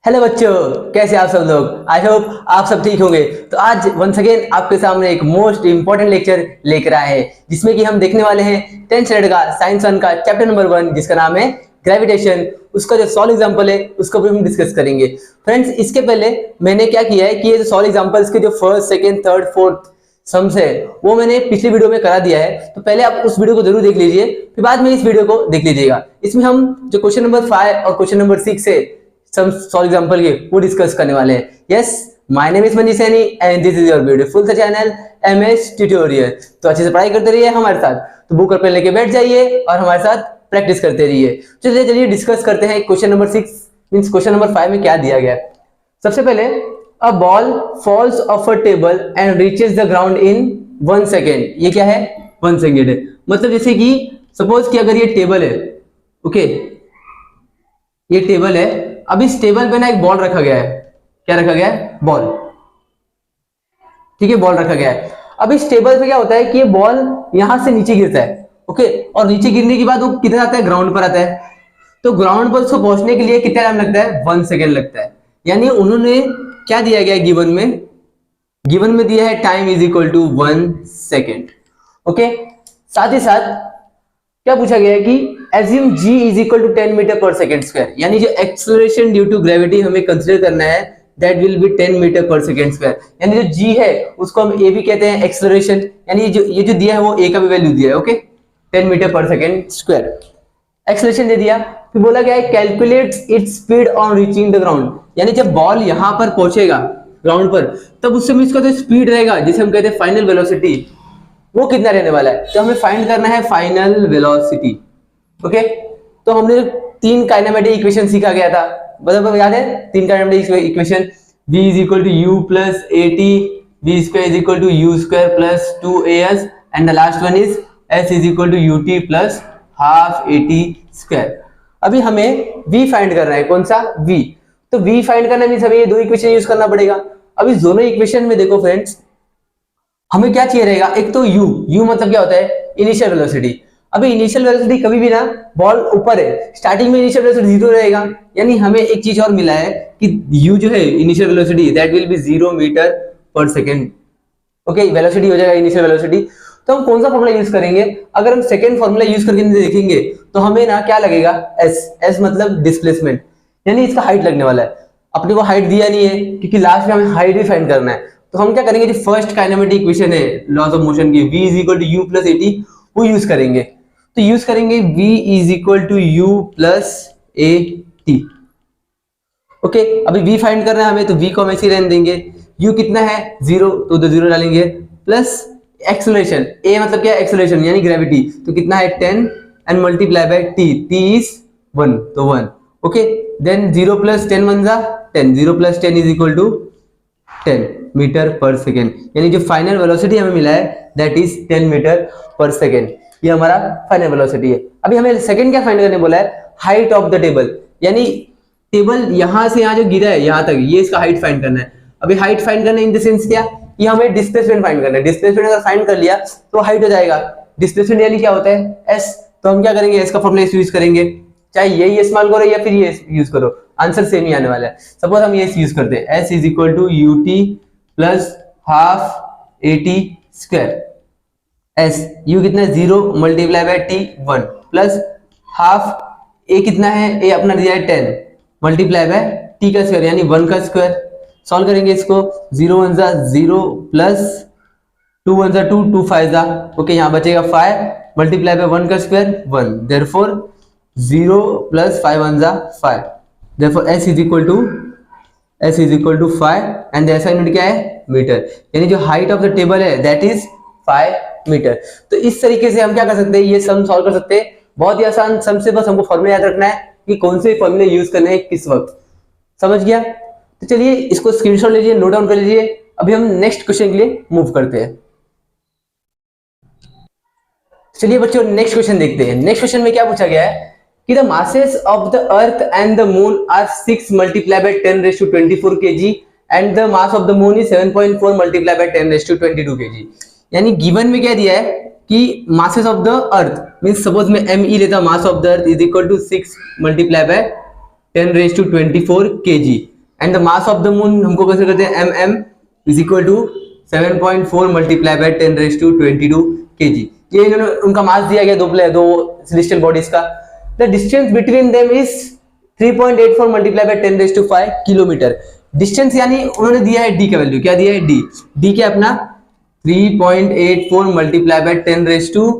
Hello बच्चों, कैसे आप सब लोग। आई होप आप सब ठीक होंगे। तो आज वंस अगेन आपके सामने एक मोस्ट इंपॉर्टेंट लेक्चर लेकर आए हैं, जिसमें कि हम देखने वाले हैं 10th स्टैंडर्ड का साइंस 1 का चैप्टर नंबर 1, जिसका नाम है ग्रेविटेशन। उसका जो सॉल्व एग्जांपल है उसको भी हम डिस्कस करेंगे। फ्रेंड्स, इसके पहले मैंने क्या किया है कि ये जो सॉल्व एग्जांपल्स के जो first, second, third, fourth sums है वो मैंने पिछले वीडियो में करा दिया है। तो पहले आप उस वीडियो को जरूर देख लीजिए, फिर बाद में इस वीडियो को देख लीजिएगा। इसमें हम जो क्वेश्चन नंबर 5 और क्वेश्चन नंबर 6 है सम सॉल्व एग्जांपल के, वो डिस्कस करने वाले हैं। Yes, my name is Manish Saini and this is your beautiful the channel MS tutorial. तो अच्छे से पढ़ाई करते रहिए हमारे साथ। तो बुक और पेन लेके बैठ जाइए और हमारे साथ प्रैक्टिस करते रहिए। चलिए डिस्कस करते हैं question number 6 means question number 5 में क्या दिया गया है। सबसे पहले, a ball falls of a table and reaches the ground in 1 second. ये क्या है? 1 सेकेंड है। मतलब जैसे कि सपोज कि अगर ये टेबल है, ओके, ये टेबल है। अब इस टेबल पे ना एक बॉल रखा गया है। क्या रखा गया है? बॉल। ठीक है, बॉल रखा गया है। अब इस टेबल पे क्या होता है कि ये बॉल यहां से नीचे गिरता है, ओके, और नीचे गिरने के बाद वो किधर आता है? ग्राउंड पर आता है। तो ग्राउंड पर उसको पहुंचने के लिए कितना टाइम लगता है? 1 सेकेंड लगता है। यानी उन्होंने क्या दिया गया है गिवन में दिया है time is equal to 1 second. Okay, साथ ही साथ क्या पूछा गया है कि assume g is equal to 10 metre per second square. यानी जो एक्सेलरेशन ड्यू टू ग्रेविटी हमें कंसीडर करना है that will B 10 metre per second square. यानी जो g है उसको हम a भी कहते हैं एक्सेलरेशन। यानी ये जो दिया है वो a का भी वैल्यू दिया है, okay, 10 metre per second square acceleration दे दिया। फिर बोला गया है calculate its speed on reaching the ground. यानी जब बॉल यहां पर पहुंचेगा ग्राउंड पर, तब उस समय इसका जो स्पीड रहेगा जिसे हम कहते हैं फाइनल वेलोसिटी, वो कितना रहने वाला है। तो हमें फाइंड करना है फाइनल वेलोसिटी। ओके, तो हमने 3 काइनेमेटिक इक्वेशन सीखा गया था, मतलब याद है 3 kinematic equation. v is equal to u plus at, v square is equal to u square plus 2as, and the last one is s is equal to ut plus half at square। अभी हमें v find करना है। कौन सा? v। तो v find करना means हमें ये 2 इक्वेशन यूज करना पड़ेगा। अब इस दोनों इक्वेशन में देखो फ्रेंड्स, हमें क्या चाहिए रहेगा? एक तो u मतलब क्या होता है? Initial velocity. अभी इनिशियल वेलोसिटी कभी भी ना, बॉल ऊपर है, स्टार्टिंग में इनिशियल वेलोसिटी 0 रहेगा। यानी हमें एक चीज और मिला है कि u जो है initial velocity that will be 0 metre per second. Okay, velocity हो जाएगा इनिशियल वेलोसिटी। तो हम कौन सा फॉर्मूला यूज करेंगे? अगर हम सेकंड फॉर्मूला यूज करके देखेंगे तो हमें ना क्या लगेगा? s मतलब डिस्प्लेसमेंट, यानी इसका हाइट लगने वाला है। अपने को हाइट दिया नहीं है क्योंकि लास्ट में हमें हाइट भी फाइंड करना है। तो हम क्या करेंगे? जो फर्स्ट काइनेमेटिक इक्वेशन है लॉज ऑफ मोशन की, v is equal to u plus at, वो यूज करेंगे। तो यूज करेंगे v is equal to u plus at। Okay, अभी v फाइंड करना है हमें, तो v को हम ऐसे ही रहने देंगे। u कितना है? 0, तो उधर 0 डालेंगे, प्लस एक्सेलरेशन, a मतलब क्या है? एक्सेलरेशन यानी ग्रेविटी, तो कितना है? 10 and multiply by t is 1, तो 1। ओके, देन 0 प्लस 10 1 जा 10, 0 plus 10 is equal to 10 metre per second. यानी जो फाइनल वेलोसिटी हमें मिला है that is 10 metre per second. ये हमारा फाइनल वेलोसिटी है। अभी हमें सेकेंड क्या फाइंड करने बोला है? Height of the table. यानी टेबल यहां से यहां जो गिरा है यहां तक, ये इसका हाइट फाइंड करना है। अभी हाइट फाइंड करना इन द सेंस क्या? ये हमें डिस्प्लेसमेंट फाइंड करना है। डिस्प्लेसमेंट अगर फाइंड कर लिया तो हाइट हो जाएगा। डिस्प्लेसमेंट यानी क्या होता है? s। तो हम क्या करेंगे? s का फॉर्मूला यूज करेंगे, चाहे यही इस्तेमाल करो या फिर ये यूज करो, आंसर सेम ही आने वाला है। सपोज हम ये यूज करते हैं, s is equal to ut plus half at square. s u कितना है? 0 multiply by t 1 plus half a कितना है? a अपना दिया है 10 मल्टीप्लाई बाय t का स्क्वायर यानी 1 का स्क्वायर। सॉल्व करेंगे इसको, 0 1 जा 0 प्लस 2 1 जा 2, 2 5 जा, ओके, यहाँ बचेगा 5 मल्टीप्लाई बाय 1 का स्क्वायर 1, देयरफॉर 0 प्लस 5 1 जा 5, therefore s is equal to 5 and the SI unit क्या है? मीटर। यानी जो हाइट ऑफ द टेबल है दैट इज 5 मीटर। तो इस तरीके से हम क्या कर सकते हैं? ये सम सॉल्व कर सकते हैं। बहुत ही आसान सम से बस हमको फॉर्मूला याद रखना है कि कौन से फॉर्मूले यूज करने हैं किस वक्त। समझ गया? तो चलिए इसको स्क्रीनशॉट लीजिए, नोट डाउन कर लीजिए। अभी हम नेक्स्ट क्वेश्चन के लिए मूव करते हैं। चलिए बच्चों नेक्स्ट क्वेश्चन देखते हैं। नेक्स्ट क्वेश्चन में क्या पूछा गया है कि the masses of the earth and the moon are 6 multiplied by 10 raised to 24 kg and the mass of the moon is 7.4 multiplied by 10 raised to 22 kg। यानी गिवन में क्या दिया है कि masses of the earth means suppose मैं me लेता, mass of the earth is equal to 6 multiplied by 10 raised to 24 kg। And the mass of the moon हमको कैसे करते हैं, mm is equal to 7.4 multiply by 10⁻22 kg। ये इन्होंने उनका mass दिया गया दो सेलेस्टियल बॉडीज का। The distance between them is 3.84 multiply by 10⁵ kilometre. Distance यानी उन्होंने दिया है डी का वैल्यू, क्या दिया है, डी क्या अपना 3.84 मल्टीप्लाई बाय 10⁵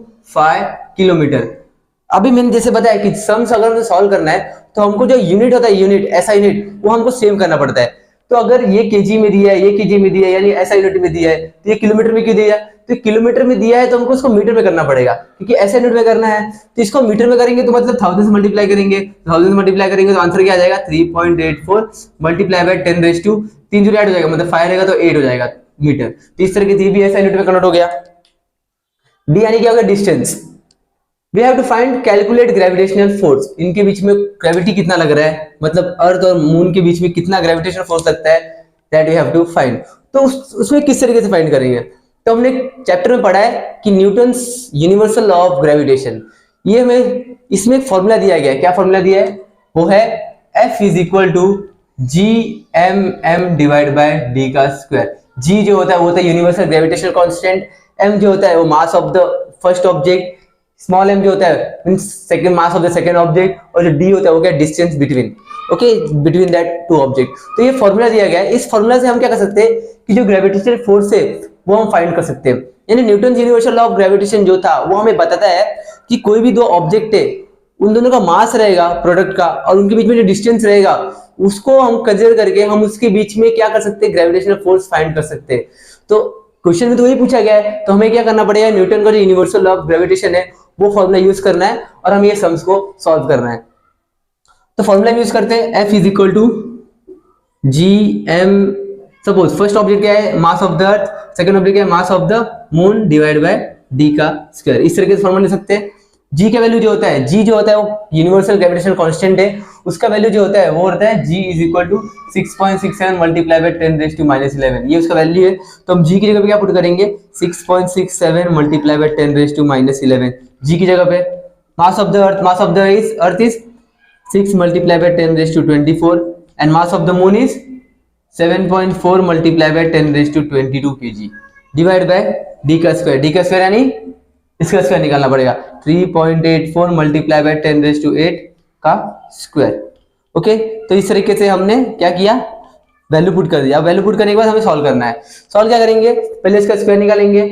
किलोमीटर। अभी मैंने जैसे बताया कि सम्स अगर हमें सॉल्व करना है तो हमको जो यूनिट होता है, यूनिट ऐसा यूनिट वो हमको सेम करना पड़ता है। तो अगर ये केजी में दिया है, ये केजी में दिया है, यानी ऐसा यूनिट में दिया है, तो ये किलोमीटर में क्यों दिया है, तो किलोमीटर में दिया है तो हमको उसको मीटर में करना पड़ेगा, क्योंकि ऐसा यूनिट में करना है। तो इसको मीटर में करेंगे तो मतलब 1000 से मल्टीप्लाई करेंगे, 1000 से मल्टीप्लाई करेंगे तो आंसर क्या आ जाएगा, 3.84 मल्टीप्लाई बाय 10⁻, 3 जो ऐड हो जाएगा मतलब 5 रहेगा तो 8 हो जाएगा मीटर। तो इस तरह से भी ऐसा यूनिट में कन्वर्ट हो गया। डी यानी क्या होगा, distance. We have to find calculate gravitational force। इनके बीच में ग्रेविटी कितना लग रहा है, मतलब अर्थ और मून के बीच में कितना ग्रेविटेशनल फोर्स लगता है, that we have to find। तो उसमें किस तरीके से फाइंड करेंगे, तो हमने चैप्टर में पढ़ा है कि Newton's universal law of gravitation, ये हमें इसमें एक फॉर्मूला दिया गया है। क्या फॉर्मूला दिया है, वो है F is equal to GMM divide by D का स्क्वायर। G जो होता है वो होता है यूनिवर्सल ग्रेविटेशनल कांस्टेंट, M जो होता है वो mass of the first object, small m जो होता है means second mass of the second object, और जो d होता है वो क्या, distance between, okay, between that two object. तो ये फॉर्मूला दिया गया है, इस फॉर्मूला से हम क्या कर सकते हैं कि जो ग्रेविटेशनल फोर्स है वो हम फाइंड कर सकते हैं। यानी Newton universal law of gravitation जो था वो हमें बताता है कि कोई भी दो ऑब्जेक्ट है उन दोनों का मास रहेगा प्रोडक्ट का, और उनके बीच में जो डिस्टेंस रहेगा उसको हम कंसीडर करके हम उसके बीच में क्या कर सकते हैं, ग्रेविटेशनल फोर्स फाइंड कर सकते हैं। तो क्वेश्चन में तो वही पूछा गया है, तो हमें क्या करना पड़ेगा, न्यूटन का जो यूनिवर्सल लॉ ऑफ ग्रेविटेशन है वो फॉर्मूला यूज करना है और हम ये सम्स को सॉल्व करना है। तो फॉर्मूला यूज करते हैं, F is equal to GM, suppose first object क्या है, mass of the earth, second object क्या है, mass of the moon divide by d का स्क्वायर। इस तरीके से फॉर्मूला ले सकते हैं। G का वैल्यू जो होता है, G जो होता है वो यूनिवर्सल ग्रेविटेशनल कांस्टेंट है, उसका वैल्यू जो होता है वो होता है G is equal to 6.67 multiply by 10⁻11, ये उसका वैल्यू है। तो हम G की जगह पे क्या पुट करेंगे, 6.67 मल्टीप्लाई बाय 10⁻11, G की जगह पे। मास of the earth, mass of the earth is 6 multiply by 10⁻24 and mass of the moon is 7.4 multiply by 10⁻22 kg divide by d का स्क्वायर। d का स्क्वायर यानी इसका स्क्वायर निकालना पड़ेगा, 3.84 मल्टीप्लाई बाय 10⁻8 का स्क्वायर। ओके, तो इस तरीके से हमने क्या किया, वैल्यू पुट कर दिया। वैल्यू पुट करने के बाद हमें सॉल्व करना है। सॉल्व क्या करेंगे, पहले इसका स्क्वायर निकालेंगे।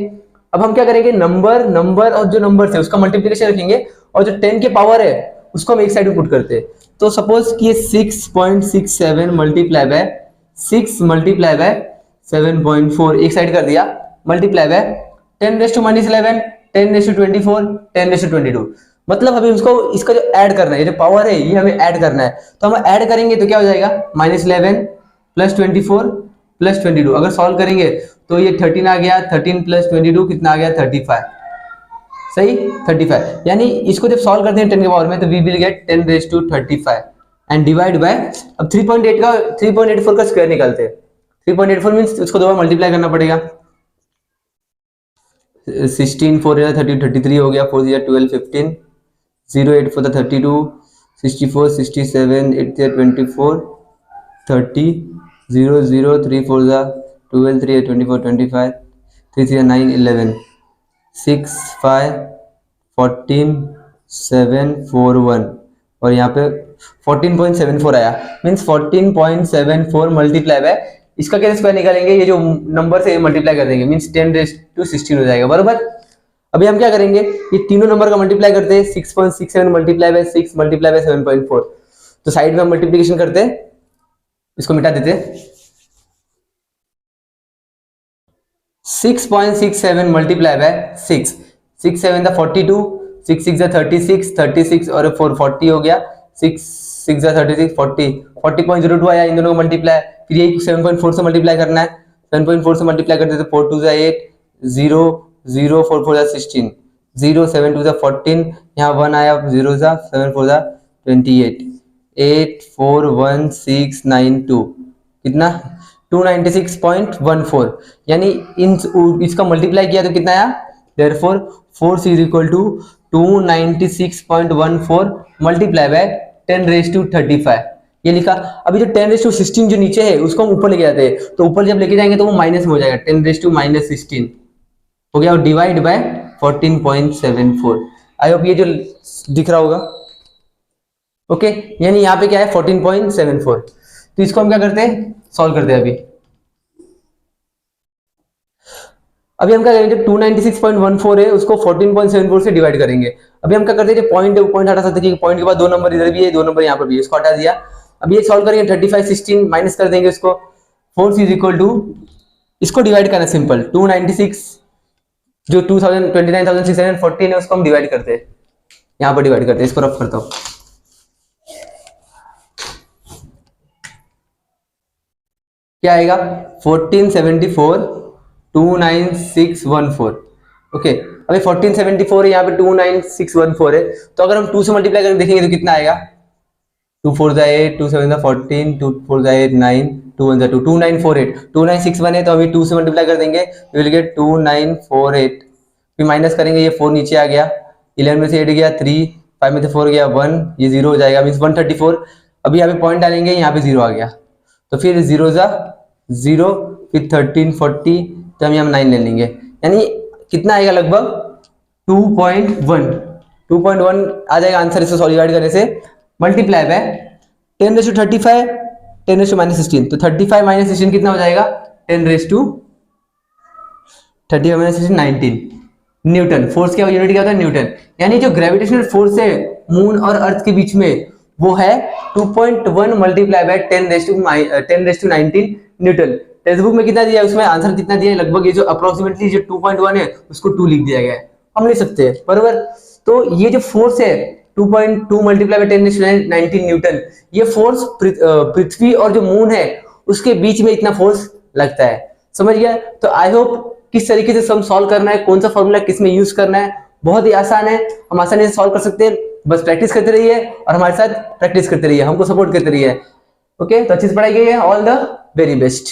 अब हम क्या करेंगे, नंबर और जो नंबर है उसका मल्टीप्लिकेशन रखेंगे, और जो 10 के पावर है उसको हम एक साइड में पुट करते हैं। तो सपोज कि 6.67 मल्टीप्लाई बाय 6 मल्टीप्लाई बाय 7.4 एक साइड कर दिया, मल्टीप्लाई बाय 10⁻11 10⁻24 10⁻22, मतलब हमें इसका जो ऐड करना है, ये जो पावर है ये हमें ऐड करना है। तो हम ऐड करेंगे तो क्या हो जाएगा, -11 + 24 + 22। अगर सॉल्व करेंगे तो ये 13 आ गया, 13 + 22 कितना आ गया, 35, सही 35। यानी इसको जब सॉल्व करते हैं 10 के पावर में तो we will get 10⁻35 and divide by, अब 3.84 का स्क्वायर निकालते हैं। 3.84 मींस उसको दो बार मल्टीप्लाई करना पड़ेगा। 16 4 30 33 हो गया, 4 12 15, 0 8 4 32, 64 67 8 24 30, 0 0 3 4 12 3 24 25, 3 3 9 11, 6 5 14 7 4 1, और यहाँ पे 14.74 आया, मीन्स 14.74 मल्टीप्लाई बाय इसका कैसे स्क्वायर निकालेंगे, ये जो नंबर से मल्टीप्लाई कर देंगे, मींस 10⁻16 हो जाएगा, बराबर। अभी हम क्या करेंगे, ये तीनों नंबर का मल्टीप्लाई करते हैं, 6.67 मल्टीप्लाई बाय 6 मल्टीप्लाई बाय 7.4। तो साइड में हम मल्टीप्लिकेशन करते हैं, इसको मिटा देते हैं। 6.67 मल्टीप्लाई बाय 6, 6 7 42, 6 6 36, 36 और 4 40 हो गया, 6 6 36 40, 40.02 आया, इन दोनों को मल्टीप्लाई, फिर ये 7.4 से मल्टीप्लाई करना है, 7.4 से मल्टीप्लाई करते तो 4 2 8, 0 0 4 4 16, 0 7 2 14, यहाँ 1 आया, 0 7 4 28, 8 4 1 6 9 2, कितना 296.14, यानी इसका मल्टीप्लाई किया तो कितना आया, therefore force is equal to 296.14 multiply by 10⁻35। ये लिखा। अभी जो 10⁻16 जो नीचे है उसको हम ऊपर लेके जाते हैं, तो ऊपर जब लेके जाएंगे तो वो माइनस में हो जाएगा, 10⁻16 हो गया, और डिवाइड बाय 14.74। आई होप ये जो दिख रहा होगा। ओके, यानी यहाँ पे क्या है 14.74। तो इसको हम क्या करते हैं, सॉल्व करते हैं। अभी हम क्या करेंगे, 296.14 है उसको 14.74 से डिवाइड करेंगे। अभी हम क्या करते हैं, पॉइंट है वो पॉइंट हटा सकते हैं, पॉइंट के बाद 2 नंबर इधर भी है, 2 नंबर यहाँ पर भी है, इसको हटा दिया। अभी ये सॉल्व करेंगे, 3516 माइनस कर देंगे उसको, फोर्स इज इक्वल टू, इसको डिवाइड करना सिंपल, 296 जो 29,614 है उसको हम डिवाइड करते हैं, यहाँ पर डिवाइड करते हैं, इसको रफ करता हूँ। क्या आएगा 1474 29614। ओके, अभी 1474 है, यहाँ पे 29614 है, तो अगर हम 2 से मल्टीप्लाई करके देखेंगे तो कितना आएगा, 2 4 जा 8, 2 7 जा 14, 2 4 जा 8 9, 2 1 जा 2, 2948, 2961 है, तो अभी 2 से मल्टीप्लाई कर देंगे, वी विल गेट 2948। फिर माइनस करेंगे, ये 4 नीचे आ गया, 11 में से 8 गया 3, 5 में से 4 गया 1, ये 0 हो जाएगा, मीन्स 134। अभी यहाँ पे पॉइंट डालेंगे, यहाँ पे 0 आ गया, तो फिर 0 जा 0, फिर 13 40, तो हम यहाँ 9 ले लेंगे, यानी कितना आएगा लगभग 2.1 आ जाएगा आंसर, इसको सॉल्व करने से। मल्टीप्लाई बाय 10⁻35 10⁻16, तो 35 - 16 कितना हो जाएगा, 10⁻35 - 19 न्यूटन। फोर्स क्या यूनिट क्या होता है, न्यूटन। यानी जो ग्रेविटेशनल फोर्स है मून और अर्थ के बीच में वो है 2.1 multiply by 10⁻19 Newton. Text book में कितना दिया है, उसमें आंसर कितना दिया है, लगभग ये जो अप्रोक्सीमेटली जो 2.1 है उसको 2 लिख दिया गया है, हम लिख सकते हैं, बराबर। तो ये जो फोर्स है 2.2 मल्टीप्लाई बाय 10⁻19 न्यूटन, ये फोर्स पृथ्वी और जो मून है उसके बीच में इतना फोर्स लगता है, समझ गया। तो आई होप किस तरीके से सम सॉल्व करना है, कौन सा फॉर्मूला किस में यूज करना है, बहुत ही आसान है, हम आसानी से सॉल्व कर सकते हैं। बस प्रैक्टिस करते रहिए और हमारे साथ प्रैक्टिस करते रहिए, हमको सपोर्ट करते रहिए। ओके, तो अच्छी से पढ़ाई कीजिए, ऑल द वेरी बेस्ट।